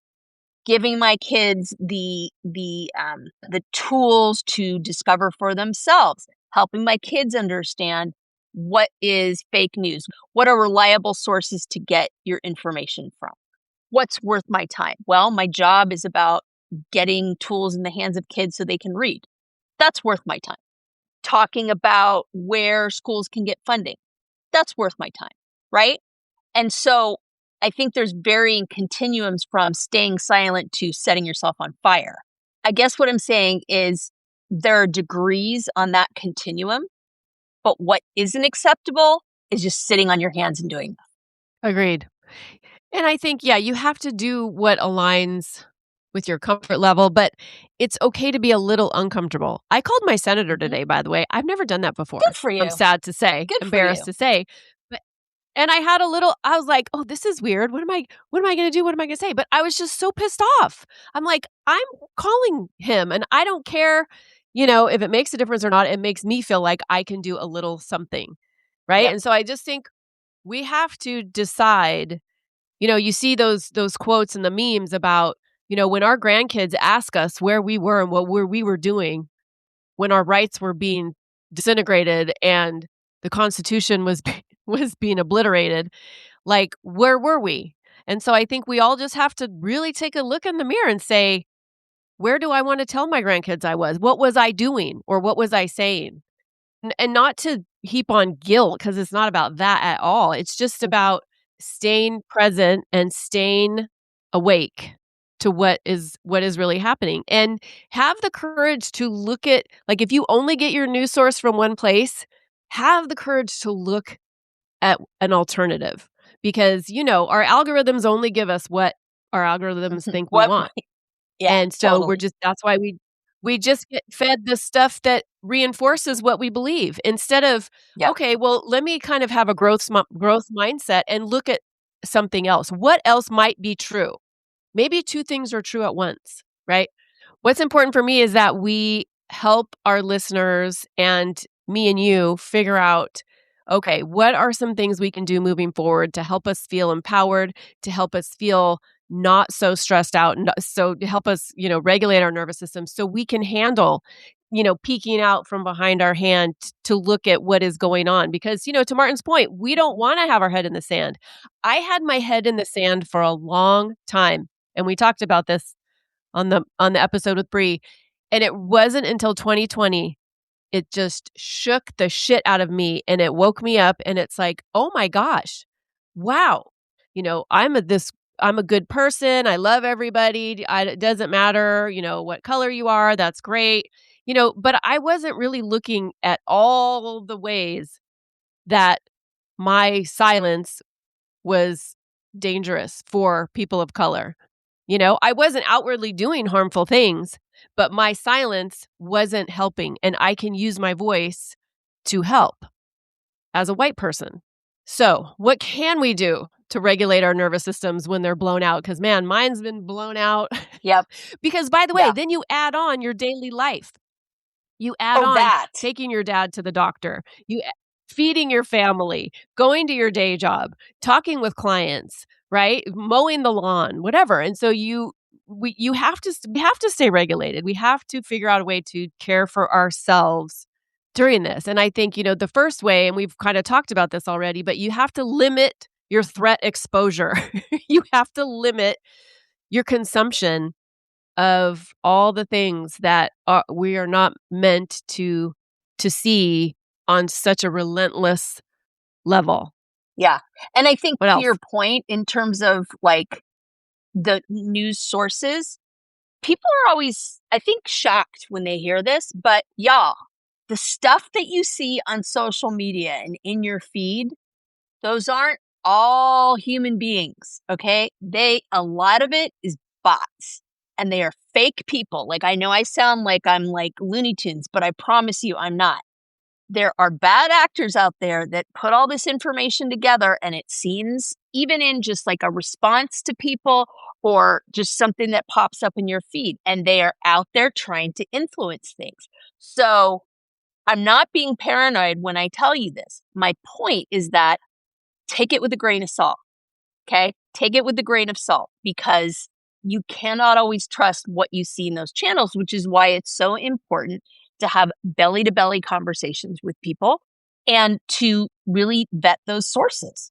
giving my kids the tools to discover for themselves, helping my kids understand what is fake news, what are reliable sources to get your information from. What's worth my time? Well, my job is about getting tools in the hands of kids so they can read. That's worth my time. Talking about where schools can get funding. That's worth my time, right? And so I think there's varying continuums from staying silent to setting yourself on fire. I guess what I'm saying is there are degrees on that continuum, but what isn't acceptable is just sitting on your hands and doing nothing. Agreed. And I think, yeah, you have to do what aligns with your comfort level, but it's okay to be a little uncomfortable. I called my senator Mhm. today, by the way. I've never done that Good before. for I'm you. sad to say, Good for embarrassed you. to say. But and I was like, "Oh, this is weird. What am I going to do? What am I going to say?" But I was just so pissed off. I'm like, "I'm calling him and I don't care if it makes a difference or not, it makes me feel like I can do a little something, right? Yep. And so I just think we have to decide, you see those quotes and the memes about, when our grandkids ask us where we were and what we were doing when our rights were being disintegrated and the Constitution was was being obliterated, like, where were we? And so I think we all just have to really take a look in the mirror and say, where do I want to tell my grandkids I was? What was I doing or what was I saying? And not to heap on guilt, because it's not about that at all. It's just about staying present and staying awake to what is really happening. And have the courage to look at, like, if you only get your news source from one place, have the courage to look at an alternative, because, our algorithms only give us what our algorithms think we What? want. Yeah, And so totally. that's why we just get fed the stuff that reinforces what we believe, instead of, Yep. okay, well, let me kind of have a growth mindset and look at something else. What else might be true? Maybe two things are true at once, right? What's important for me is that we help our listeners and me and you figure out, okay, what are some things we can do moving forward to help us feel empowered, to help us feel not so stressed out, and so to help us, regulate our nervous system so we can handle, peeking out from behind our hand to look at what is going on. Because, to Martin's point, we don't want to have our head in the sand. I had my head in the sand for a long time, and we talked about this on the episode with Bree, and it wasn't until 2020 it just shook the shit out of me, and it woke me up, and it's like, "Oh my gosh. Wow. I'm a good person. I love everybody. It doesn't matter, what color you are. That's great." But I wasn't really looking at all the ways that my silence was dangerous for people of color. I wasn't outwardly doing harmful things, but my silence wasn't helping, and I can use my voice to help as a white person. So, what can we do to regulate our nervous systems when they're blown out? Because, man, mine's been blown out. Yep. Because, by the way, Yeah. then you add on your daily life. You add Oh, on that. taking your dad to the doctor, feeding your family, going to your day job, talking with clients, right? Mowing the lawn, whatever. And so we have to stay regulated. We have to figure out a way to care for ourselves during this. And I think, the first way, and we've kind of talked about this already, but you have to limit your threat exposure. You have to limit your consumption of all the things that we are not meant to see on such a relentless level. Yeah. And I think What to else? your point, in terms of like the news sources, people are always, I think, shocked when they hear this, but y'all, the stuff that you see on social media and in your feed, those aren't all human beings, okay? A lot of it is bots, and they are fake people. Like, I know I sound like I'm like Looney Tunes, but I promise you I'm not. There are bad actors out there that put all this information together, and it seems, even in just like a response to people or just something that pops up in your feed, and they are out there trying to influence things. So I'm not being paranoid when I tell you this. My point is that take it with a grain of salt. Okay. Take it with a grain of salt, because you cannot always trust what you see in those channels, which is why it's so important to have belly to belly conversations with people and to really vet those sources.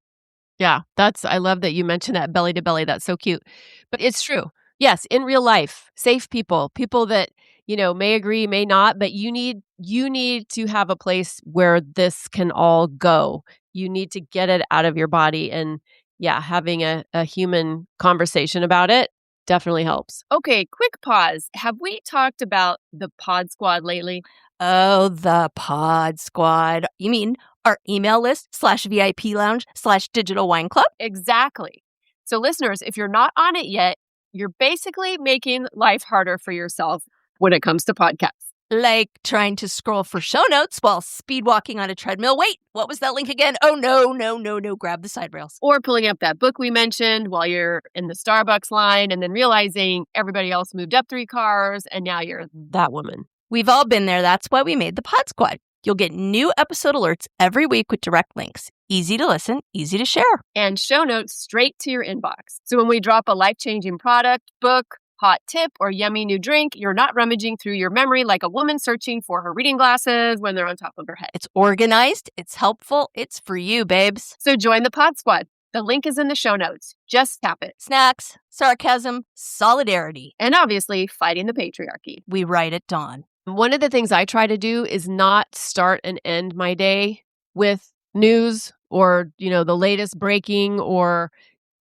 Yeah, I love that you mentioned that, belly to belly. That's so cute. But it's true. Yes, in real life, safe people that, may agree, may not, but you need to have a place where this can all go. You need to get it out of your body, and yeah, having a human conversation about it definitely helps. Okay, quick pause. Have we talked about the Pod Squad lately? Oh, the Pod Squad. You mean our email list /VIP lounge /digital wine club? Exactly. So listeners, if you're not on it yet, you're basically making life harder for yourself when it comes to podcasts. Like trying to scroll for show notes while speed walking on a treadmill. Wait, what was that link again? Oh, no. Grab the side rails. Or pulling up that book we mentioned while you're in the Starbucks line and then realizing everybody else moved up 3 cars and now you're that woman. We've all been there. That's why we made the Pod Squad. You'll get new episode alerts every week with direct links. Easy to listen, easy to share. And show notes straight to your inbox. So when we drop a life-changing product, book, hot tip, or yummy new drink, you're not rummaging through your memory like a woman searching for her reading glasses when they're on top of her head. It's organized, it's helpful, it's for you, babes. So join the Pod Squad. The link is in the show notes. Just tap it. Snacks, sarcasm, solidarity, and obviously fighting the patriarchy. We write at dawn. One of the things I try to do is not start and end my day with news or, the latest breaking or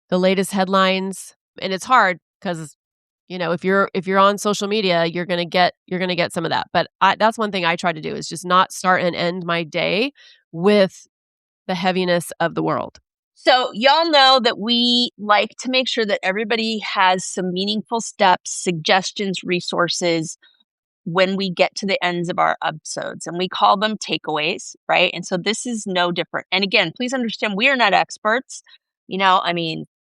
the latest headlines. And it's hard because, if you're on social media, you're going to get some of that. But that's one thing I try to do is just not start and end my day with the heaviness of the world. So y'all know that we like to make sure that everybody has some meaningful steps, suggestions, resources when we get to the ends of our episodes, and we call them takeaways, right? And so this is no different. And again, please understand, we are not experts.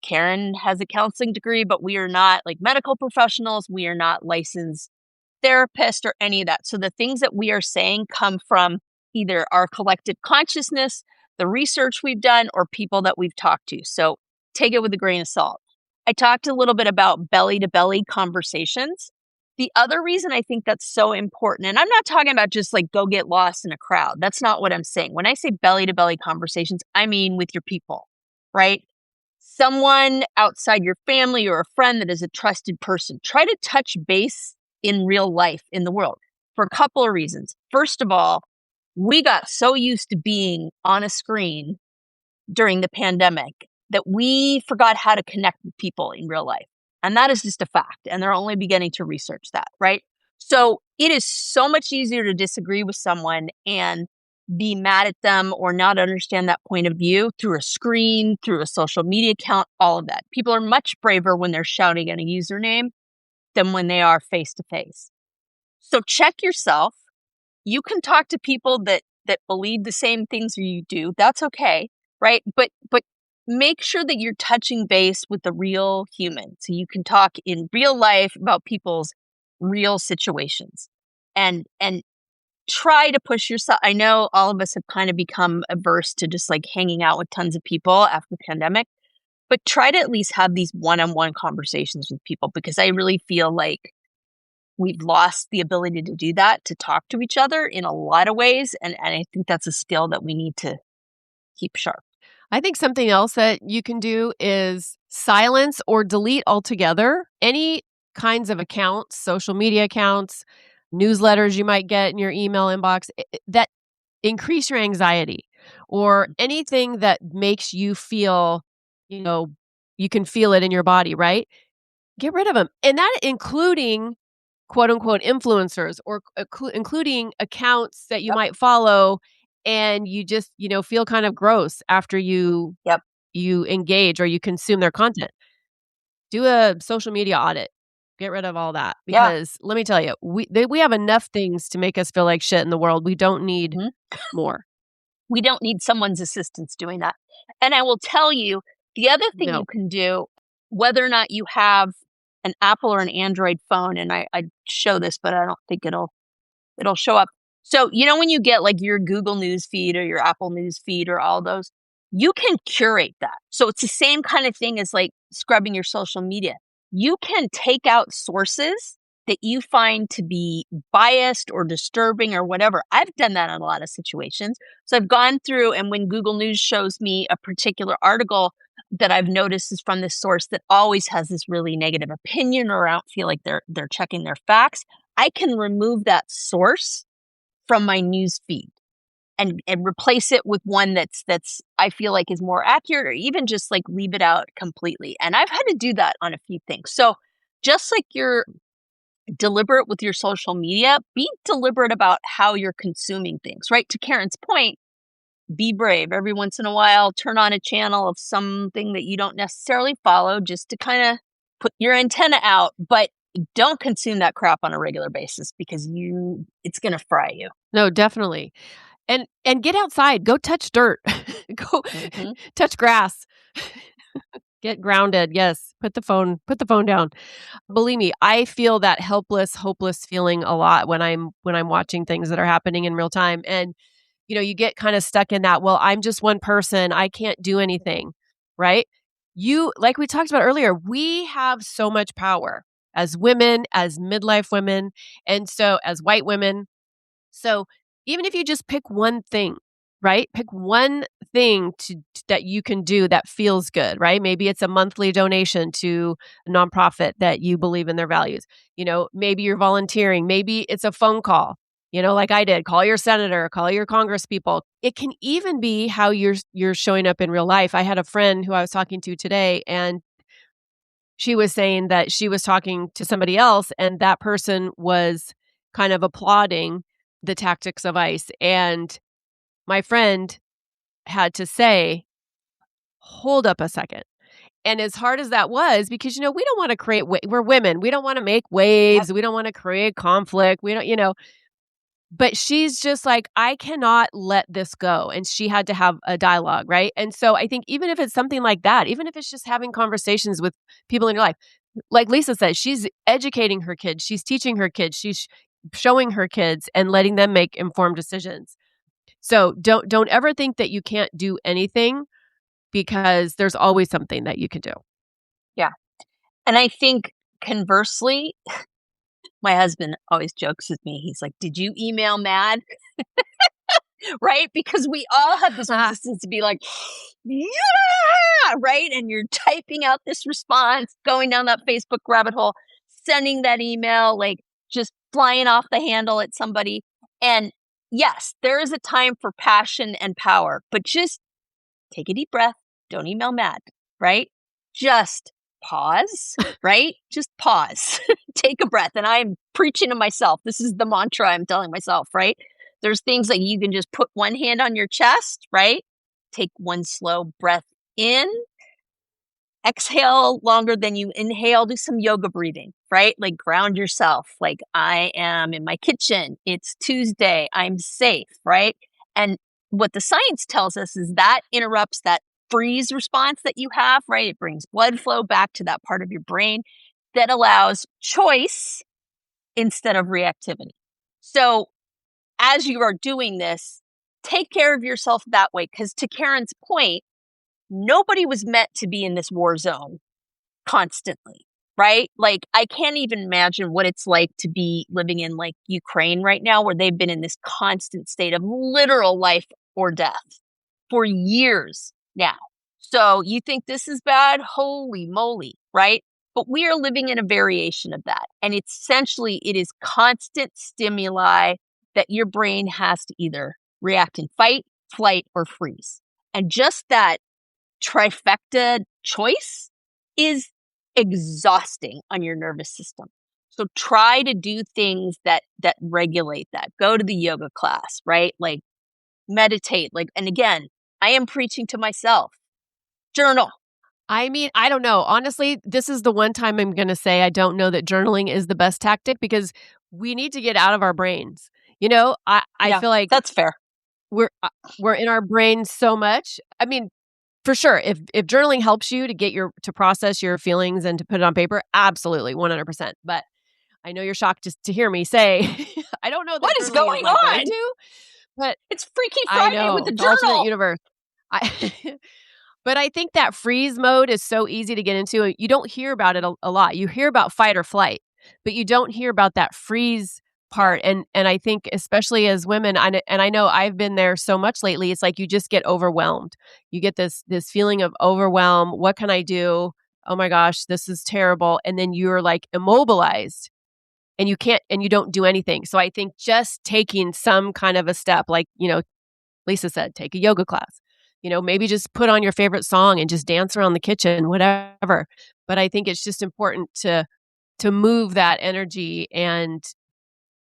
Karen has a counseling degree, but we are not like medical professionals. We are not licensed therapists or any of that. So the things that we are saying come from either our collective consciousness, the research we've done, or people that we've talked to. So take it with a grain of salt. I talked a little bit about belly-to-belly conversations. The other reason I think that's so important, and I'm not talking about just like go get lost in a crowd. That's not what I'm saying. When I say belly-to-belly conversations, I mean with your people, right? Someone outside your family or a friend that is a trusted person. Try to touch base in real life in the world for a couple of reasons. First of all, we got so used to being on a screen during the pandemic that we forgot how to connect with people in real life. And that is just a fact. And they're only beginning to research that, right? So it is so much easier to disagree with someone and be mad at them or not understand that point of view through a screen, through a social media account, all of that. People are much braver when they're shouting at a username than when they are face to face. So check yourself. You can talk to people that believe the same things you do. That's okay, right? But make sure that you're touching base with the real human. So you can talk in real life about people's real situations and try to push yourself. I know all of us have kind of become averse to just like hanging out with tons of people after the pandemic, but try to at least have these one-on-one conversations with people, because I really feel like we've lost the ability to do that, to talk to each other in a lot of ways. And I think that's a skill that we need to keep sharp. I think something else that you can do is silence or delete altogether any kinds of accounts, social media accounts, newsletters you might get in your email inbox that increase your anxiety or anything that makes you feel, you can feel it in your body, right? Get rid of them. And that including quote unquote influencers or including accounts that you might follow and you just, feel kind of gross after you engage or you consume their content. Do a social media audit. Get rid of all that because let me tell you, we have enough things to make us feel like shit in the world. We don't need more. We don't need someone's assistance doing that. And I will tell you, the other thing you can do, whether or not you have an Apple or an Android phone, and I show this, but I don't think it'll show up. So, when you get like your Google News feed or your Apple News feed or all those, you can curate that. So it's the same kind of thing as like scrubbing your social media. You can take out sources that you find to be biased or disturbing or whatever. I've done that in a lot of situations. So I've gone through, and when Google News shows me a particular article that I've noticed is from this source that always has this really negative opinion, or I don't feel like they're checking their facts, I can remove that source from my news feed and replace it with one that's I feel like is more accurate, or even just like leave it out completely. And I've had to do that on a few things. So just like you're deliberate with your social media, be deliberate about how you're consuming things, right? To Karen's point, be brave. Every once in a while, turn on a channel of something that you don't necessarily follow just to kind of put your antenna out, but don't consume that crap on a regular basis because it's going to fry you. No, definitely. And get outside, go touch dirt, go touch grass, get grounded. Yes. put the phone down. Believe me, I feel that helpless, hopeless feeling a lot when I'm watching things that are happening in real time. And, you get kind of stuck in that, well, I'm just one person. I can't do anything, right? Like we talked about earlier, we have so much power as women, as midlife women, and so as white women. So even if you just pick one thing, right? Pick one thing that you can do that feels good, right? Maybe it's a monthly donation to a nonprofit that you believe in their values. Maybe you're volunteering. Maybe it's a phone call, like I did. Call your senator, call your congress people. It can even be how you're showing up in real life. I had a friend who I was talking to today, and she was saying that she was talking to somebody else, and that person was kind of applauding the tactics of ICE. And my friend had to say, hold up a second. And as hard as that was, because, we don't want to create, we're women. We don't want to make waves. We don't want to create conflict. We don't, but she's just like, I cannot let this go. And she had to have a dialogue, right? And so I think even if it's something like that, even if it's just having conversations with people in your life, like Lisa said, she's educating her kids, she's teaching her kids, she's showing her kids and letting them make informed decisions. So don't ever think that you can't do anything, because there's always something that you can do. Yeah. And I think conversely, my husband always jokes with me. He's like, did you email mad? Right? Because we all have this resistance to be like, yeah, right? And you're typing out this response, going down that Facebook rabbit hole, sending that email, like just flying off the handle at somebody. And yes, there is a time for passion and power, but just take a deep breath. Don't email mad, right? Just pause, right? Just pause. Take a breath. And I'm preaching to myself. This is the mantra I'm telling myself, right? There's things like you can just put one hand on your chest, right? Take one slow breath in. Exhale longer than you inhale. Do some yoga breathing, right? Like ground yourself. Like I am in my kitchen. It's Tuesday. I'm safe, right? And what the science tells us is that interrupts that freeze response that you have, right? It brings blood flow back to that part of your brain that allows choice instead of reactivity. So as you are doing this, take care of yourself that way. Because to Karen's point, nobody was meant to be in this war zone constantly, right? Like, I can't even imagine what it's like to be living in like Ukraine right now, where they've been in this constant state of literal life or death for years now. So you think this is bad? Holy moly, right? But we are living in a variation of that. And essentially, it is constant stimuli that your brain has to either react in fight, flight, or freeze. And just that trifecta choice is exhausting on your nervous system. So try to do things that regulate that. Go to the yoga class, right? Like meditate, and again, I am preaching to myself. Journal. I mean, I don't know. Honestly, this is the one time I'm going to say I don't know that journaling is the best tactic, because we need to get out of our brains. I feel like that's fair. We're in our brains so much. I mean, for sure, if journaling helps you to process your feelings and to put it on paper, absolutely, 100%. But I know you're shocked just to hear me say, I don't know that what is going on. Going to, but it's Freaky Friday with the journal. Alternate universe. But I think that freeze mode is so easy to get into. You don't hear about it a lot. You hear about fight or flight, but you don't hear about that freeze part. And I think especially as women, and I know I've been there so much lately, it's like you just get overwhelmed. You get this feeling of overwhelm. What can I do? Oh my gosh, this is terrible. And then you're like immobilized and you can't, and you don't do anything. So I think just taking some kind of a step, like, Lisa said, take a yoga class. Maybe just put on your favorite song and just dance around the kitchen, whatever. But I think it's just important to move that energy and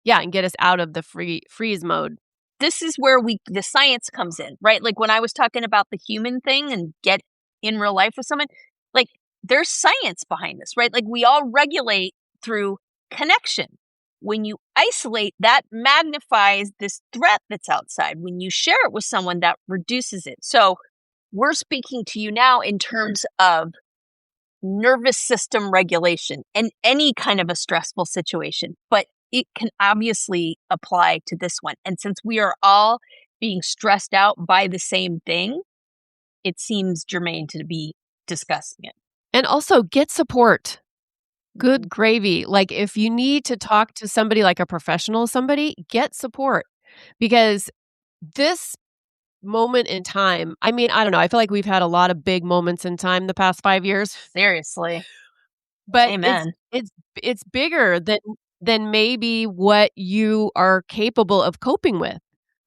get us out of the freeze mode. This is where the science comes in, right? Like when I was talking about the human thing and get in real life with someone, like there's science behind this, right? Like we all regulate through connection. When you isolate, that magnifies this threat that's outside. When you share it with someone, that reduces it. So we're speaking to you now in terms of nervous system regulation in any kind of a stressful situation, but it can obviously apply to this one. And since we are all being stressed out by the same thing, it seems germane to be discussing it. And also get support. Good gravy. Like if you need to talk to somebody like a professional, get support. Because this moment in time, I mean, I don't know. I feel like we've had a lot of big moments in time the past 5 years. Seriously. But Amen. it's bigger than maybe what you are capable of coping with,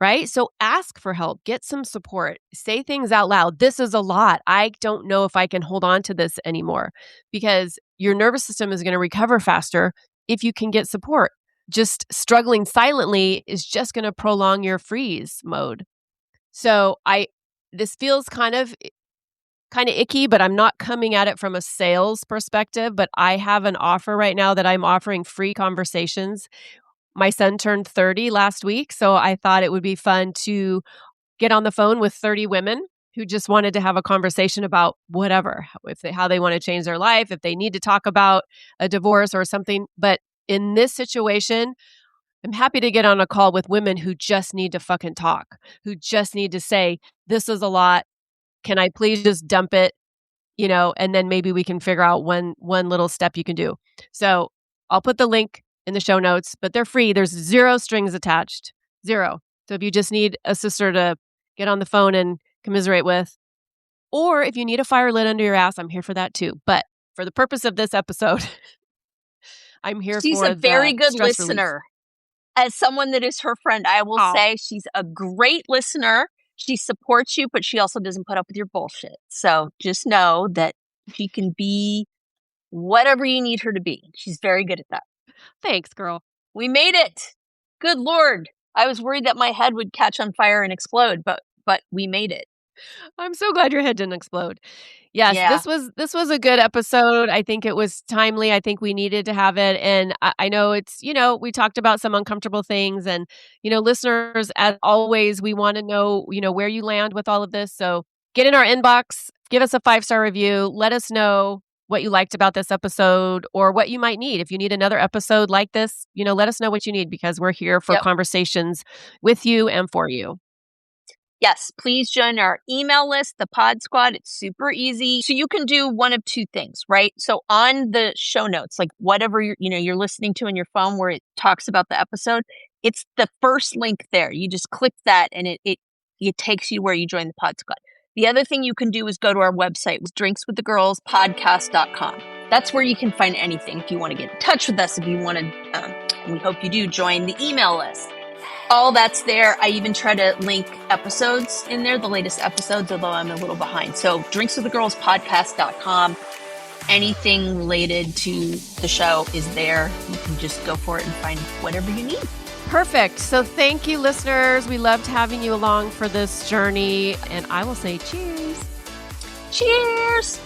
right? So ask for help, get some support, say things out loud. This is a lot. I don't know if I can hold on to this anymore, because your nervous system is going to recover faster if you can get support. Just struggling silently is just going to prolong your freeze mode. So this feels kind of icky, but I'm not coming at it from a sales perspective. But I have an offer right now that I'm offering free conversations. My son turned 30 last week, so I thought it would be fun to get on the phone with 30 women who just wanted to have a conversation about whatever, how they want to change their life, if they need to talk about a divorce or something. But in this situation, I'm happy to get on a call with women who just need to fucking talk, who just need to say, this is a lot. Can I please just dump it? And then maybe we can figure out one little step you can do. So I'll put the link in the show notes, but they're free. There's 0 strings attached. 0. So if you just need a sister to get on the phone and commiserate with, or if you need a fire lit under your ass, I'm here for that too. But for the purpose of this episode, I'm here She's for a very good stress listener. relief. As someone that is her friend, I will say she's a great listener. She supports you, but she also doesn't put up with your bullshit. So just know that she can be whatever you need her to be. She's very good at that. Thanks, girl. We made it. Good Lord. I was worried that my head would catch on fire and explode, but we made it. I'm so glad your head didn't explode. Yes, Yeah. this was a good episode. I think it was timely. I think we needed to have it. And I know it's, we talked about some uncomfortable things, and, listeners, as always, we want to know, where you land with all of this. So get in our inbox, give us a 5-star review. Let us know what you liked about this episode or what you might need. If you need another episode like this, let us know what you need, because we're here for conversations with you and for you. Yes, please join our email list, the Pod Squad. It's super easy. So you can do one of 2 things, right? So on the show notes, like whatever you're listening to on your phone where it talks about the episode, it's the first link there. You just click that and it takes you where you join the Pod Squad. The other thing you can do is go to our website, drinkswiththegirlspodcast.com. That's where you can find anything. If you want to get in touch with us, if you want to, we hope you do, join the email list. All that's there. I even try to link episodes in there, the latest episodes, although I'm a little behind. So drinkswiththegirlspodcast.com. Anything related to the show is there. You can just go for it and find whatever you need. Perfect. So thank you, listeners. We loved having you along for this journey. And I will say cheers. Cheers.